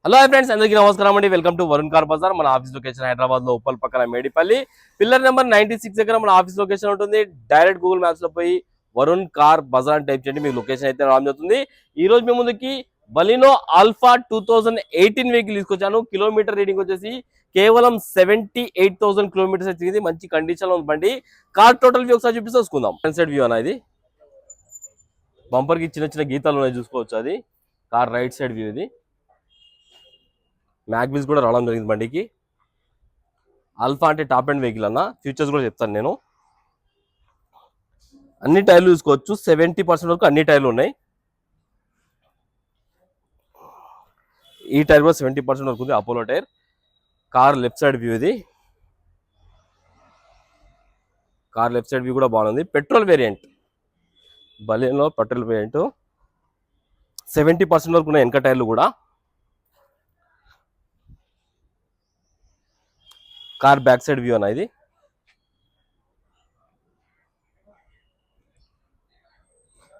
Hello friends, అందరికీ నమస్కారం అండి. Welcome to Varun car Bazaar. మన ఆఫీస్ లొకేషన్ హైదరాబాద్ లో ఉప్పల్ పక్కన మేడిపల్లి పిల్లర్ నెంబర్ 96 దగ్గర మన ఆఫీస్ లొకేషన్ ఉంటుంది. డైరెక్ట్ గూగుల్ మ్యాప్స్ లో పోయి వరుణ్ కార్ బజార్ అని టైప్ చేయండి, మీకు లొకేషన్ అయితే రావడం జరుగుతుంది. ఈ రోజు మీ ముందుకి బలినో ఆల్ఫా 2018 వెహికల్ తీసుకొచ్చాను. కిలోమీటర్ రీడింగ్ వచ్చేసి కేవలం 78,000 కిలోమీటర్స్ తిరిగింది. మంచి కండిషన్ లో ఉంది బండి. కార్ టోటల్ వ్యూ ఒకసారి చూపిస్తే చూసుకుందాం. ఫ్రంట్ సైడ్ వ్యూ అనేది బంపర్ కి చిన్న చిన్న గీతాలు ఉన్నాయి, చూసుకోవచ్చు. అది కార్ రైట్ సైడ్ వ్యూ. ఇది మ్యాగ్విల్స్ కూడా రావడం జరిగింది బండికి. ఆల్ఫా అంటే టాప్ అండ్ వెహికల్ అన్న. ఫీచర్స్ కూడా చెప్తాను నేను. అన్ని టైర్లు చూసుకోవచ్చు, 70% వరకు అన్ని టైర్లు ఉన్నాయి. ఈ టైర్ కూడా 70% వరకు ఉంది, Apollo tyre. Car left side view. ఇది కార్ లెఫ్ట్ సైడ్ వ్యూ కూడా బాగుంది. Petrol variant, Baleno petrol variant. 70% వరకు ఉన్నాయి వెనక టైర్లు కూడా. కార్ బ్యాక్ సైడ్ వ్యూ అన్న. ఇది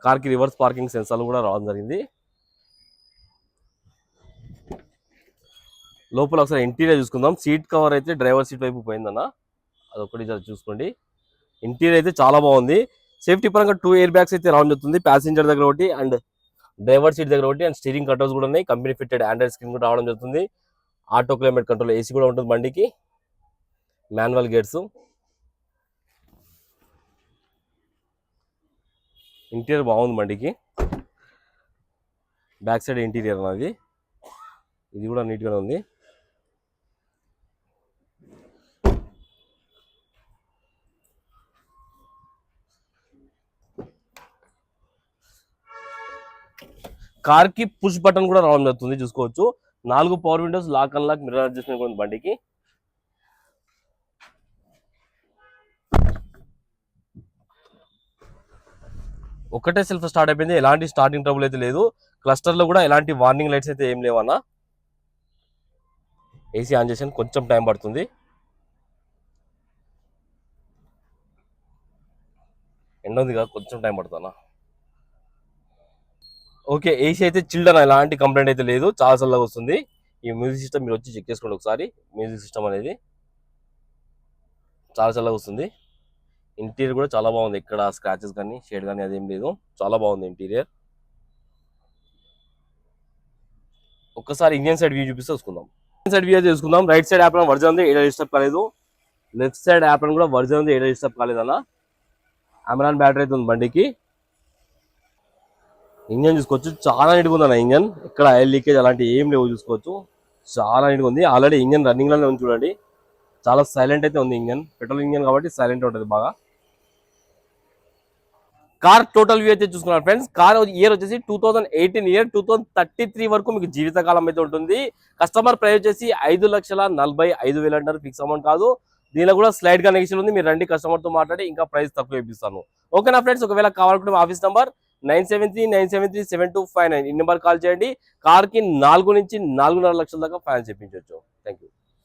కార్ కి రివర్స్ పార్కింగ్ సెన్సార్లు కూడా రావడం జరిగింది. లోపల ఒకసారి ఇంటీరియర్ చూసుకుందాం. సీట్ కవర్ అయితే డ్రైవర్ సీట్ వైపు పోయిందన్న, అదొకటి చూసుకోండి. ఇంటీరియర్ అయితే చాలా బాగుంది. సేఫ్టీ పరంగా 2 ఎయిర్ బ్యాగ్స్ అయితే రావడం జరుగుతుంది. ప్యాసింజర్ దగ్గర ఒకటి అండ్ డ్రైవర్ సీట్ దగ్గర ఒకటి. అండ్ స్టీరింగ్ కంట్రోల్స్ కూడా ఉన్నాయి. కంపెనీ ఫిట్టెడ్ ఆండ్రాయిడ్ స్క్రీన్ కూడా రావడం జరుగుతుంది. ఆటో క్లైమేట్ కంట్రోల్, ఏసీ కూడా ఉంటుంది బండికి. Manual gates. ఇంటీరియర్ బాగుంది బండికి. బ్యాక్ సైడ్ ఇంటీరియర్ అన్నది, ఇది కూడా నీట్గానే ఉంది. కార్ కి పుష్ బటన్ కూడా రావడం జరుగుతుంది, చూసుకోవచ్చు. 4 power windows, lock unlock, mirror adjustment ఉంది బండికి. ఒకటే సెల్ఫ్ స్టార్ట్ అయిపోయింది, ఎలాంటి స్టార్టింగ్ ట్రబుల్ అయితే లేదు. క్లస్టర్ లో కూడా ఎలాంటి వార్నింగ్ లైట్స్ అయితే ఏం లేవన్నా. ఏసీ ఆన్ చేసాను, కొంచెం టైం పడుతుంది. ఎండ ఉంది కదా, కొంచెం టైం పడుతుందా. ఓకే, ఏసీ అయితే చిల్డ్ అన్న, ఎలాంటి కంప్లైంట్ అయితే లేదు, చాలా చల్లగా వస్తుంది. ఈ మ్యూజిక్ సిస్టమ్ మీరు వచ్చి చెక్ చేసుకోండి ఒకసారి. మ్యూజిక్ సిస్టమ్ అనేది చాలా చల్లగా వస్తుంది. ఇంటీరియర్ కూడా చాలా బాగుంది, ఇక్కడ స్క్రాచెస్ కానీ షేడ్ కానీ అదేం లేదు, చాలా బాగుంది ఇంటీరియర్. ఒక్కసారి ఇండియన్ సైడ్ వ్యూ చూపిస్తే చూసుకుందాం. ఇండియన్ సైడ్ వ్యూ చూసుకుందాం. రైట్ సైడ్ యాప్ వర్జన్ ఉంది, ఏడా డిస్టర్బ్ కాలేదు. లెఫ్ట్ సైడ్ యాప్ కూడా వర్జన్ ఉంది, ఏడా డిస్టర్బ్ కాలేదు అన్న. అమెరాన్ బ్యాటరీ అయితే ఉంది బండికి. ఇంజన్ చూసుకోవచ్చు, చాలా నీట్గా ఉంది అన్న. ఇంజన్ ఇక్కడ ఆయిల్ లీకేజ్ అలాంటి ఏం లేవు, చూసుకోవచ్చు. చాలా నీట్గా ఉంది. ఆల్రెడీ ఇంజన్ రన్నింగ్ లోనే ఉంది, చూడండి. చాలా సైలెంట్ అయితే ఉంది ఇంజన్. పెట్రోల్ ఇంజన్ కాబట్టి సైలెంట్ ఉంటుంది బాగా. కార్ టోటల్ వ్యూ అయితే చూసుకున్నారు ఫ్రెండ్స్. కార్ ఇయర్ వచ్చేసి 2018 ఇయర్. 2033 వరకు మీకు జీవితకాలం అయితే ఉంటుంది. కస్టమర్ ప్రైస్ వచ్చేసి 5,45,000 అంటారు, ఫిక్స్ అమౌంట్ కాదు. దీనిలో కూడా స్లైడ్ గా నెగిషన్ ఉంది. మీరు రండి, కస్టమర్ తో మాట్లాడి ఇంకా ప్రైస్ తక్కువ ఇప్పిస్తాను. ఓకేనా ఫ్రెండ్స్, ఒకవేళ కావాలనుకుంటే ఆఫీస్ నంబర్ 9739737259 ఈ నెంబర్ కాల్ చేయండి. కార్ కి 4 నుంచి 4.5 లక్షల దాకా ఫైనాన్స్ చెప్పించవచ్చు. Thank you.